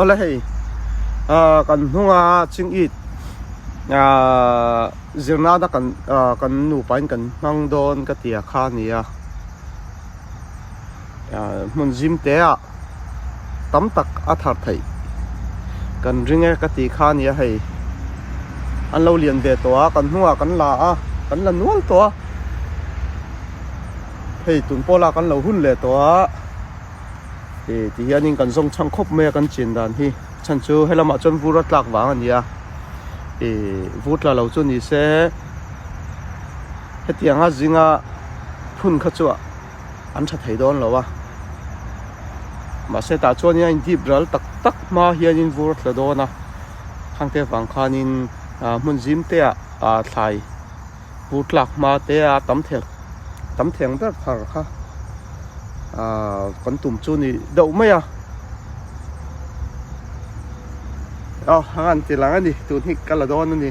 ole hei kan hunga ching it zirna da kan nu pain kan mang don ka tia kha nia mun jim te a tam tak a thar thei kan ringe ka ti kha nia hei an lo lian ve to a kan hunga kan la a kan la nual to a hei tun pola kan lo hun le to a thì hianin kan zong chang khop me kan chin dan hi chan chu helama chon vurat lak wang ania vut la lo chu ni se hetianga zinga phun kha chu an tha thei don lo wa ma se ta chuan in deep ral tak tak ma hianin vurat la dona khangte wang khanin mun jim te a thlai vut lak ma te a tam theng ber phar kha con tùm chu ni đậu mấy à hàng ăn thì là ăn đi tụi hi cala đón đi